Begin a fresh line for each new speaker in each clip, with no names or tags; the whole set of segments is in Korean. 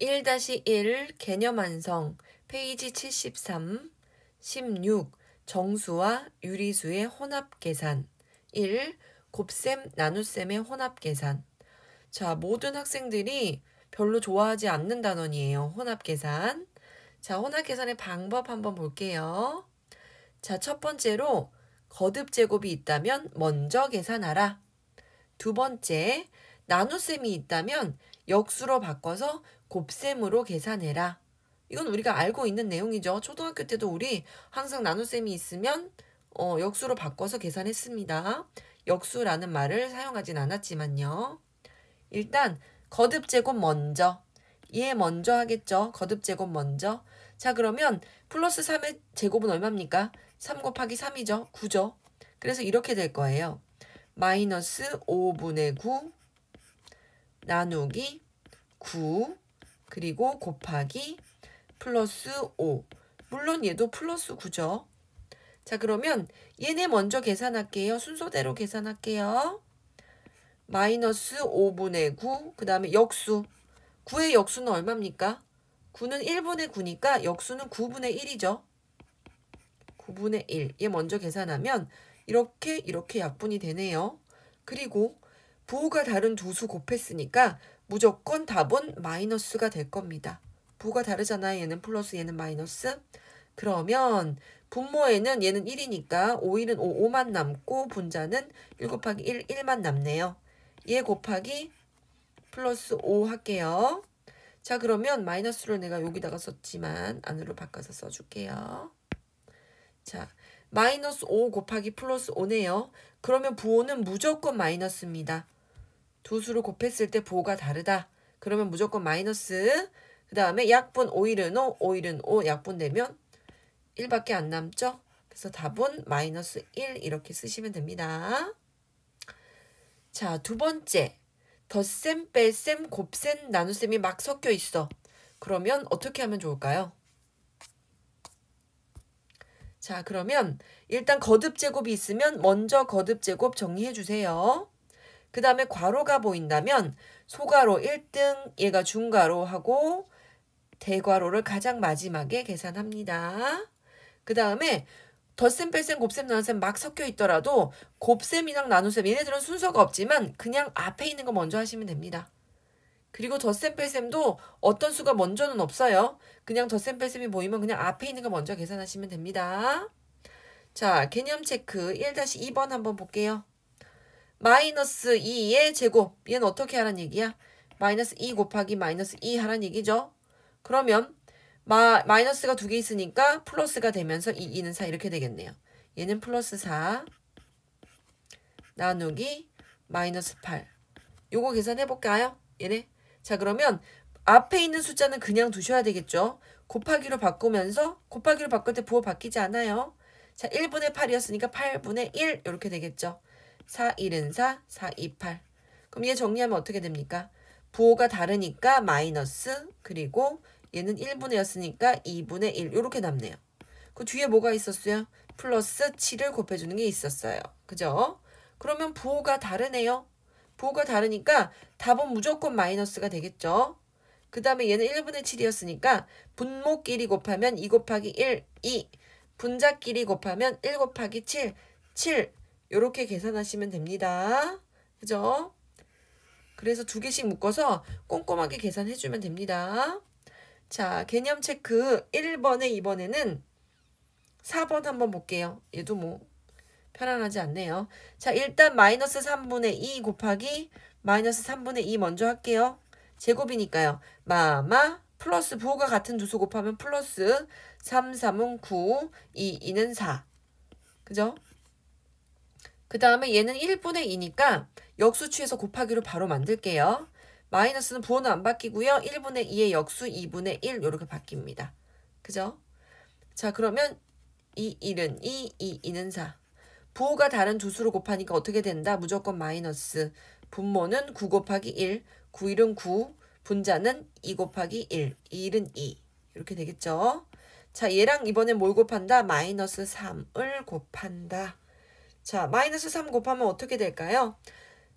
1-1 개념 완성 페이지 73 16 정수와 유리수의 혼합 계산 1. 곱셈 나눗셈의 혼합 계산. 자, 모든 학생들이 별로 좋아하지 않는 단원이에요. 혼합 계산. 자, 혼합 계산의 방법 한번 볼게요. 자, 첫 번째로 거듭 제곱이 있다면 먼저 계산하라. 두 번째, 나눗셈이 있다면 역수로 바꿔서 곱셈으로 계산해라. 이건 우리가 알고 있는 내용이죠. 초등학교 때도 우리 항상 나눗셈이 있으면 역수로 바꿔서 계산했습니다. 역수라는 말을 사용하진 않았지만요. 일단 거듭제곱 먼저. 얘 먼저 하겠죠. 거듭제곱 먼저. 자, 그러면 플러스 3의 제곱은 얼마입니까? 3 곱하기 3이죠. 9죠. 그래서 이렇게 될 거예요. 마이너스 5분의 9 나누기 9 그리고 곱하기 플러스 5. 물론 얘도 플러스 9죠. 자, 그러면 얘네 먼저 계산할게요. 순서대로 계산할게요. 마이너스 5분의 9, 그 다음에 역수. 9의 역수는 얼마입니까? 9는 1분의 9니까 역수는 9분의 1이죠. 9분의 1. 얘 먼저 계산하면 이렇게 약분이 되네요. 그리고 부호가 다른 두 수 곱했으니까 무조건 답은 마이너스가 될 겁니다. 부호가 다르잖아요. 얘는 플러스, 얘는 마이너스. 그러면 분모에는 얘는 1이니까 5일은 5, 5만 남고 분자는 1 곱하기 1, 1만 남네요. 얘 곱하기 플러스 5 할게요. 자, 그러면 마이너스를 내가 여기다가 썼지만 안으로 바꿔서 써줄게요. 자, 마이너스 5 곱하기 플러스 5네요. 그러면 부호는 무조건 마이너스입니다. 두 수를 곱했을 때 부호가 다르다. 그러면 무조건 마이너스. 그 다음에 약분 5일은 5, 5일은 5 약분되면 1밖에 안 남죠. 그래서 답은 마이너스 1 이렇게 쓰시면 됩니다. 자, 두 번째. 덧셈, 뺄셈, 곱셈, 나눗셈이 막 섞여 있어. 그러면 어떻게 하면 좋을까요? 자, 그러면 일단 거듭제곱이 있으면 먼저 거듭제곱 정리해 주세요. 그 다음에 괄호가 보인다면 소괄호 1등, 얘가 중괄호 하고 대괄호를 가장 마지막에 계산합니다. 그 다음에 덧셈, 뺄셈, 곱셈, 나눗셈 막 섞여 있더라도 곱셈이랑 나눗셈 얘네들은 순서가 없지만 그냥 앞에 있는 거 먼저 하시면 됩니다. 그리고 덧셈, 뺄셈도 어떤 수가 먼저는 없어요. 그냥 덧셈, 뺄셈이 보이면 그냥 앞에 있는 거 먼저 계산하시면 됩니다. 자, 개념 체크 1-2번 한번 볼게요. 마이너스 2의 제곱. 얘는 어떻게 하란 얘기야? 마이너스 2 곱하기 마이너스 2 하란 얘기죠. 그러면 마이너스가 두 개 있으니까 플러스가 되면서 2는 4 이렇게 되겠네요. 얘는 플러스 4 나누기 마이너스 8. 요거 계산해볼까요? 얘네. 자, 그러면 앞에 있는 숫자는 그냥 두셔야 되겠죠. 곱하기로 바꾸면서 곱하기로 바꿀 때 부호 바뀌지 않아요. 자, 1분의 8이었으니까 8분의 1 이렇게 되겠죠. 4, 1은 4, 4, 2, 8. 그럼 얘 정리하면 어떻게 됩니까? 부호가 다르니까 마이너스 그리고 얘는 1분의 였으니까 2분의 1 이렇게 남네요. 그 뒤에 뭐가 있었어요? 플러스 7을 곱해주는 게 있었어요. 그죠? 그러면 부호가 다르네요. 부호가 다르니까 답은 무조건 마이너스가 되겠죠. 그 다음에 얘는 1분의 7이었으니까 분모끼리 곱하면 2 곱하기 1, 2. 분자끼리 곱하면 1 곱하기 7, 7. 이렇게 계산하시면 됩니다. 그죠? 그래서 두 개씩 묶어서 꼼꼼하게 계산해주면 됩니다. 자, 개념 체크 1번에 2번에는 4번 한번 볼게요. 얘도 뭐 편안하지 않네요. 자, 일단 마이너스 3분의 2 곱하기 마이너스 3분의 2 먼저 할게요. 제곱이니까요. 플러스 부호가 같은 두 수 곱하면 플러스 3, 3은 9, 2, 2는 4. 그죠? 그 다음에 얘는 1분의 2니까 역수 취해서 곱하기로 바로 만들게요. 마이너스는 부호는 안 바뀌고요. 1분의 2의 역수 2분의 1 이렇게 바뀝니다. 그죠? 자, 그러면 2, 1은 2, 2, 2는 4. 부호가 다른 두 수로 곱하니까 어떻게 된다? 무조건 마이너스. 분모는 9 곱하기 1, 9, 1은 9, 분자는 2 곱하기 1, 2, 1은 2. 이렇게 되겠죠? 자, 얘랑 이번엔 뭘 곱한다? 마이너스 3을 곱한다. 자, 마이너스 3 곱하면 어떻게 될까요?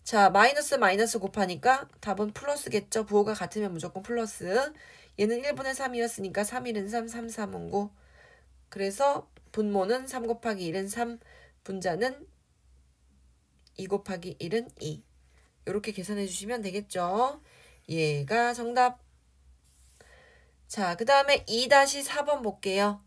자, 마이너스 마이너스 곱하니까 답은 플러스겠죠. 부호가 같으면 무조건 플러스. 얘는 1분의 3이었으니까 3, 1은 3, 3, 3은 9. 그래서 분모는 3 곱하기 1은 3, 분자는 2 곱하기 1은 2. 이렇게 계산해 주시면 되겠죠. 얘가 정답. 자, 그 다음에 2-4번 볼게요.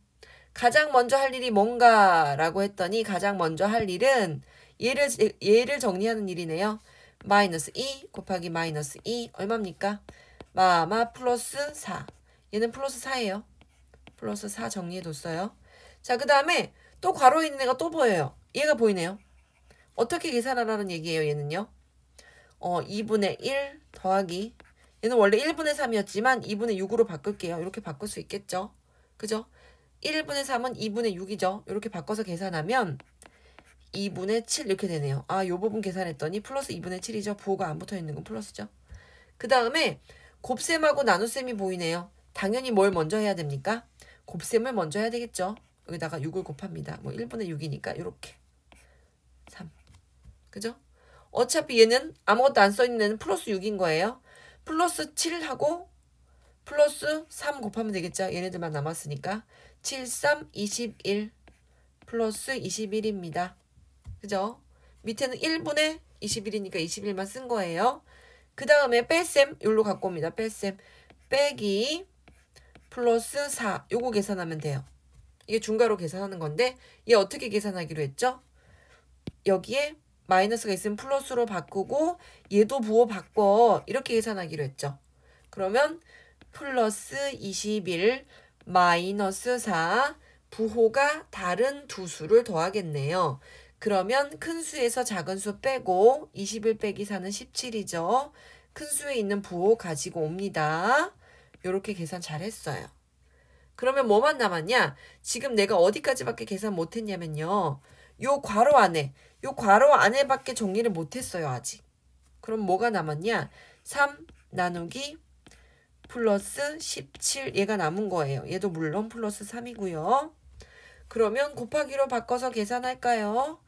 가장 먼저 할 일이 뭔가 라고 했더니 가장 먼저 할 일은 얘를 정리하는 일이네요. 마이너스 2 곱하기 마이너스 2 얼마입니까? 마마 플러스 4. 얘는 플러스 4예요. 플러스 4 정리해뒀어요. 자, 그 다음에 또 괄호에 있는 애가 또 보여요. 얘가 보이네요. 어떻게 계산하라는 얘기예요, 얘는요? 2분의 1 더하기 얘는 원래 1분의 3이었지만 2분의 6으로 바꿀게요. 이렇게 바꿀 수 있겠죠? 그죠? 1분의 3은 2분의 6이죠. 이렇게 바꿔서 계산하면 2분의 7 이렇게 되네요. 아, 요 부분 계산했더니 플러스 2분의 7이죠. 부호가 안 붙어 있는 건 플러스죠. 그 다음에 곱셈하고 나눗셈이 보이네요. 당연히 뭘 먼저 해야 됩니까? 곱셈을 먼저 해야 되겠죠. 여기다가 6을 곱합니다. 뭐 1분의 6이니까 이렇게 3. 그죠? 어차피 얘는 아무것도 안 써있는 애는 플러스 6인 거예요. 플러스 7하고 플러스 3 곱하면 되겠죠. 얘네들만 남았으니까 7, 3, 21 플러스 21입니다. 그죠? 밑에는 1분의 21이니까 21만 쓴 거예요. 그 다음에 뺄셈 여기로 갖고 옵니다. 뺄셈 빼기 플러스 4 요거 계산하면 돼요. 이게 중괄호 계산하는 건데 얘 어떻게 계산하기로 했죠? 여기에 마이너스가 있으면 플러스로 바꾸고 얘도 부호 바꿔 이렇게 계산하기로 했죠. 그러면 플러스 21 마이너스 4 부호가 다른 두 수를 더하겠네요. 그러면 큰 수에서 작은 수 빼고 21 빼기 4는 17이죠. 큰 수에 있는 부호 가지고 옵니다. 이렇게 계산 잘했어요. 그러면 뭐만 남았냐? 지금 내가 어디까지밖에 계산 못했냐면요. 요 괄호 안에밖에 정리를 못했어요. 아직. 그럼 뭐가 남았냐? 3 나누기 플러스 17 얘가 남은 거예요. 얘도 물론 플러스 3이고요. 그러면 곱하기로 바꿔서 계산할까요?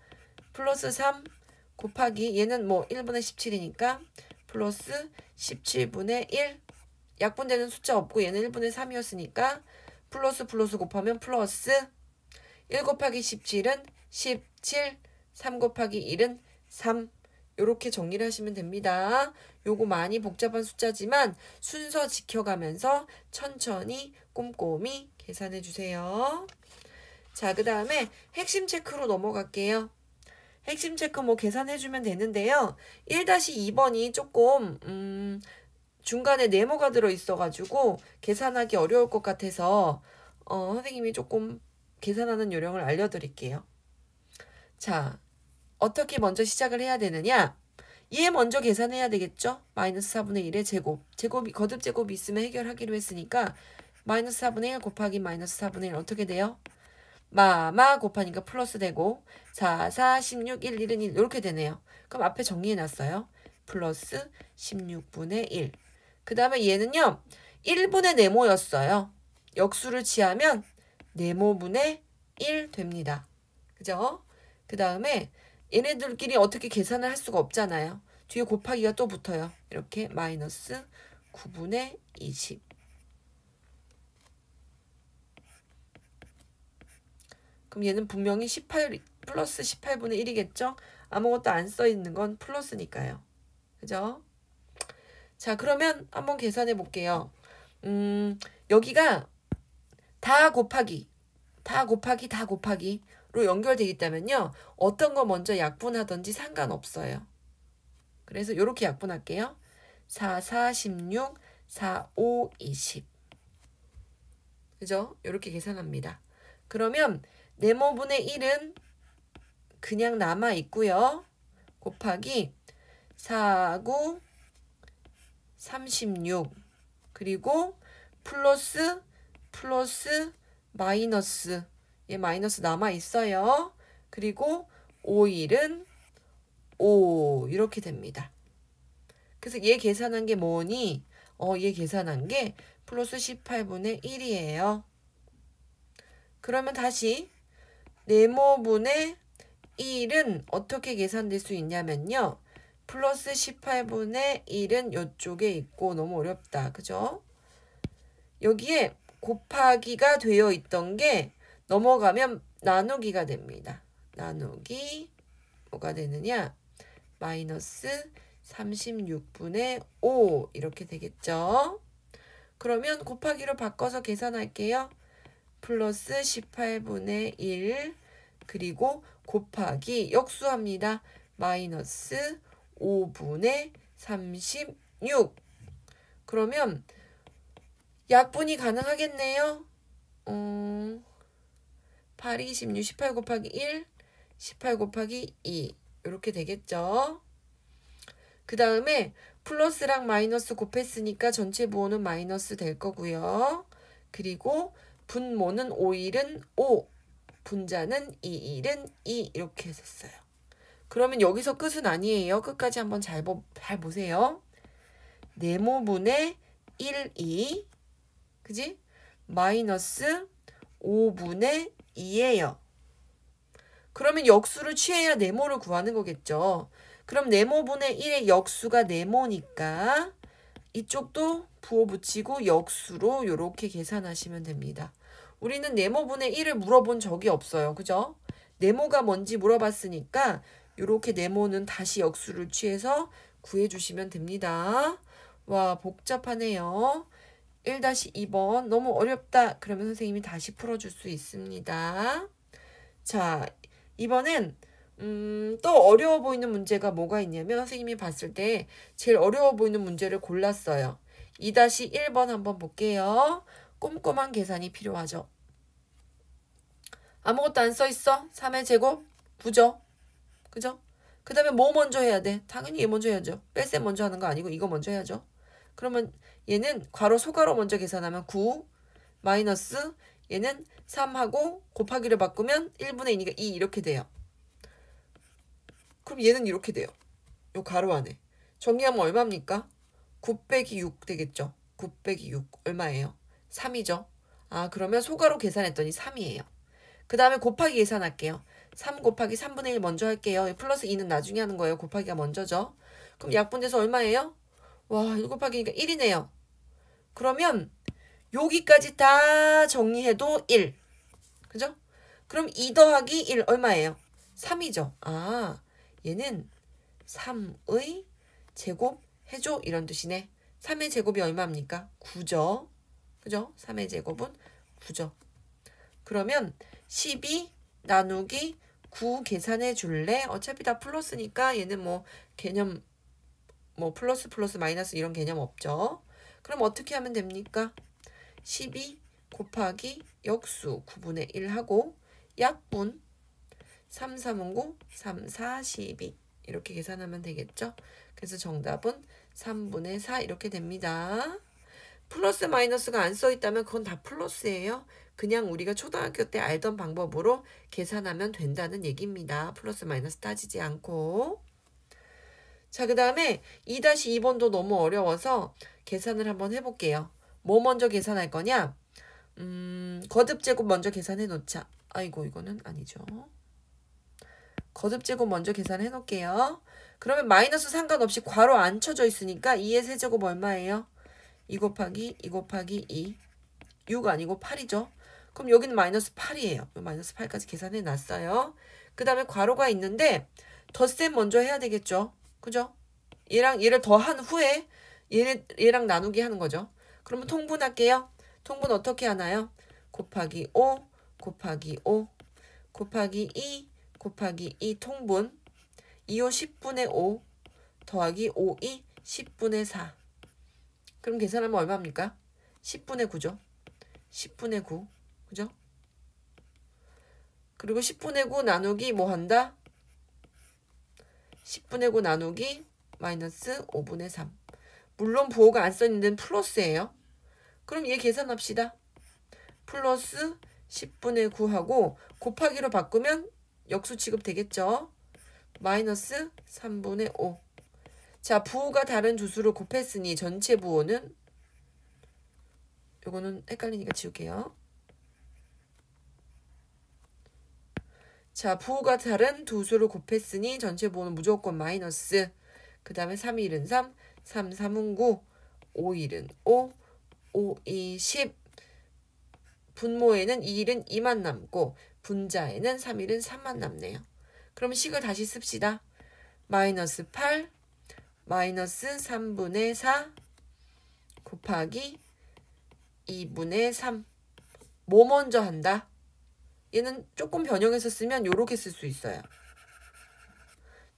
플러스 3 곱하기 얘는 뭐 1분의 17이니까 플러스 17분의 1 약분되는 숫자 없고 얘는 1분의 3이었으니까 플러스 곱하면 플러스 1 곱하기 17은 17 3 곱하기 1은 3 이렇게 정리를 하시면 됩니다. 요거 많이 복잡한 숫자지만 순서 지켜가면서 천천히 꼼꼼히 계산해 주세요. 자, 그 다음에 핵심 체크로 넘어갈게요. 핵심 체크 뭐 계산해주면 되는데요. 1-2번이 조금 중간에 네모가 들어있어가지고 계산하기 어려울 것 같아서 선생님이 조금 계산하는 요령을 알려드릴게요. 자, 어떻게 먼저 시작을 해야 되느냐? 얘 먼저 계산해야 되겠죠? 마이너스 4분의 1의 제곱. 거듭 제곱이 있으면 해결하기로 했으니까 마이너스 4분의 1 곱하기 마이너스 4분의 1 어떻게 돼요? 마마 곱하니까 플러스 되고 4, 4, 16, 1, 1은 1 이렇게 되네요. 그럼 앞에 정리해놨어요. 플러스 16분의 1. 그 다음에 얘는요. 1분의 네모였어요. 역수를 취하면 네모분의 1 됩니다. 그죠? 그 다음에 얘네들끼리 어떻게 계산을 할 수가 없잖아요. 뒤에 곱하기가 또 붙어요. 이렇게 마이너스 9분의 20. 그럼 얘는 분명히 18 플러스 18분의 1이겠죠? 아무것도 안 써있는 건 플러스니까요. 그죠? 자, 그러면 한번 계산해 볼게요. 여기가 다 곱하기로 연결되어 있다면요. 어떤 거 먼저 약분하든지 상관없어요. 그래서 이렇게 약분할게요. 4, 4, 16, 4, 5, 20. 그죠? 이렇게 계산합니다. 그러면 네모분의 1은 그냥 남아 있고요. 곱하기 4, 9, 36 그리고 플러스 마이너스 얘 마이너스 남아 있어요. 그리고 5, 1은 5 이렇게 됩니다. 그래서 얘 계산한 게 뭐니? 얘 계산한 게 플러스 18분의 1이에요. 그러면 다시 네모분의 1은 어떻게 계산될 수 있냐면요. 플러스 18분의 1은 이쪽에 있고 너무 어렵다. 그죠? 여기에 곱하기가 되어 있던 게 넘어가면 나누기가 됩니다. 나누기 뭐가 되느냐? 마이너스 36분의 5 이렇게 되겠죠. 그러면 곱하기로 바꿔서 계산할게요. 플러스 18분의 1 그리고 곱하기 역수합니다. 마이너스 5분의 36 그러면 약분이 가능하겠네요. 8, 26, 18 곱하기 1, 18 곱하기 2 이렇게 되겠죠. 그 다음에 플러스랑 마이너스 곱했으니까 전체 부호는 마이너스 될 거고요. 그리고 분모는 5일은 5, 분자는 2일은 2 이렇게 했었어요. 그러면 여기서 끝은 아니에요. 끝까지 한번 잘 보세요. 네모분의 1, 2 그지? 마이너스 5분의 2예요. 그러면 역수를 취해야 네모를 구하는 거겠죠. 그럼 네모분의 1의 역수가 네모니까 이쪽도 부호 붙이고 역수로 이렇게 계산하시면 됩니다. 우리는 네모분의 1을 물어본 적이 없어요. 그죠? 네모가 뭔지 물어봤으니까 이렇게 네모는 다시 역수를 취해서 구해주시면 됩니다. 와, 복잡하네요. 1-2번 너무 어렵다. 그러면 선생님이 다시 풀어줄 수 있습니다. 자, 이번엔 또 어려워 보이는 문제가 뭐가 있냐면 선생님이 봤을 때 제일 어려워 보이는 문제를 골랐어요. 2-1번 한번 볼게요. 꼼꼼한 계산이 필요하죠. 아무것도 안 써있어? 3의 제곱? 부죠? 그죠? 그 다음에 뭐 먼저 해야 돼? 당연히 얘 먼저 해야죠. 뺄셈 먼저 하는 거 아니고 이거 먼저 해야죠. 그러면 얘는 괄호 소괄호 먼저 계산하면 9 마이너스 얘는 3하고 곱하기를 바꾸면 1분의 2니까 2 이렇게 돼요. 그럼 얘는 이렇게 돼요. 요 가로 안에. 정리하면 얼마입니까? 9 빼기 6 되겠죠. 9 빼기 6 얼마예요? 3이죠. 아 그러면 소괄호 계산했더니 3이에요. 그 다음에 곱하기 계산할게요. 3 곱하기 3분의 1 먼저 할게요. 플러스 2는 나중에 하는 거예요. 곱하기가 먼저죠. 그럼 약분돼서 얼마예요? 와 1 곱하기니까 1이네요. 그러면 여기까지 다 정리해도 1. 그죠? 그럼 2 더하기 1 얼마예요? 3이죠. 아 얘는 3의 제곱 해줘 이런 뜻이네. 3의 제곱이 얼마입니까? 9죠. 그죠? 3의 제곱은 9죠. 그러면 12 나누기 9 계산해 줄래? 어차피 다 플러스니까 얘는 뭐 개념 뭐 플러스 마이너스 이런 개념 없죠. 그럼 어떻게 하면 됩니까? 12 곱하기 역수 9분의 1 하고 약분 3, 3은 9, 3, 4, 12 이렇게 계산하면 되겠죠. 그래서 정답은 3분의 4 이렇게 됩니다. 플러스 마이너스가 안 써있다면 그건 다 플러스예요. 그냥 우리가 초등학교 때 알던 방법으로 계산하면 된다는 얘기입니다. 플러스 마이너스 따지지 않고. 자, 그 다음에 2-2번도 너무 어려워서 계산을 한번 해볼게요. 뭐 먼저 계산할 거냐? 거듭제곱 먼저 계산해 놓자. 아이고 이거는 아니죠. 거듭제곱 먼저 계산해 놓을게요. 그러면 마이너스 상관없이 괄호 안 쳐져 있으니까 2의 세제곱 얼마예요? 2 곱하기 2 곱하기 2 6 아니고 8이죠. 그럼 여기는 마이너스 8이에요. 마이너스 8까지 계산해 놨어요. 그 다음에 괄호가 있는데 덧셈 먼저 해야 되겠죠. 그죠? 얘를 더한 후에 얘랑 나누기 하는 거죠. 그러면 통분할게요. 통분 어떻게 하나요? 곱하기 5 곱하기 5 곱하기 2 곱하기 2 통분 2호 10분의 5 더하기 5이 10분의 4 그럼 계산하면 얼마입니까? 10분의 9죠. 10분의 9 그죠? 그리고 10분의 9 나누기 뭐 한다? 10분의 9 나누기 마이너스 5분의 3 물론 부호가 안 써있는 데는 플러스예요. 그럼 얘 계산합시다. 플러스 10분의 9하고 곱하기로 바꾸면 역수 취급 되겠죠. 마이너스 3분의 5. 자, 부호가 다른 두 수를 곱했으니 전체 부호는 요거는 헷갈리니까 지울게요. 자, 부호가 다른 두 수를 곱했으니 전체 부호는 무조건 마이너스. 그 다음에 3, 1은 3, 3, 3은 9, 5, 1은 5, 5, 2, 10. 분모에는 2, 1은 2만 남고 분자에는 3, 1은 3만 남네요. 그럼 식을 다시 씁시다. 마이너스 8, 마이너스 3분의 4 곱하기 2분의 3. 뭐 먼저 한다? 얘는 조금 변형해서 쓰면 요렇게 쓸 수 있어요.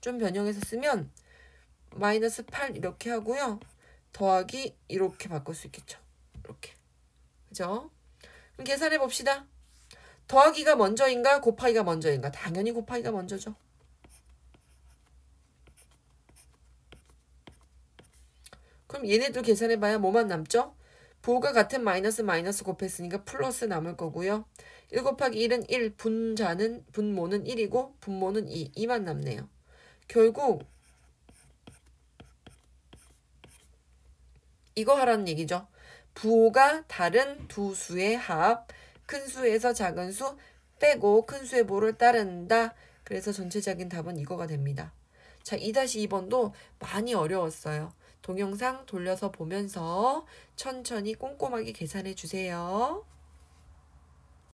좀 변형해서 쓰면 마이너스 8 이렇게 하고요. 더하기 이렇게 바꿀 수 있겠죠. 이렇게. 그죠? 그럼 계산해 봅시다. 더하기가 먼저인가 곱하기가 먼저인가? 당연히 곱하기가 먼저죠. 그럼 얘네들 계산해봐야 뭐만 남죠? 부호가 같은 마이너스 곱했으니까 플러스 남을 거고요. 1 곱하기 1은 1, 분모는 1이고 분모는 2, 2만 남네요. 결국 이거 하라는 얘기죠. 부호가 다른 두 수의 합, 큰 수에서 작은 수 빼고 큰 수의 부호를 따른다. 그래서 전체적인 답은 이거가 됩니다. 자, 2-2번도 많이 어려웠어요. 동영상 돌려서 보면서 천천히 꼼꼼하게 계산해 주세요.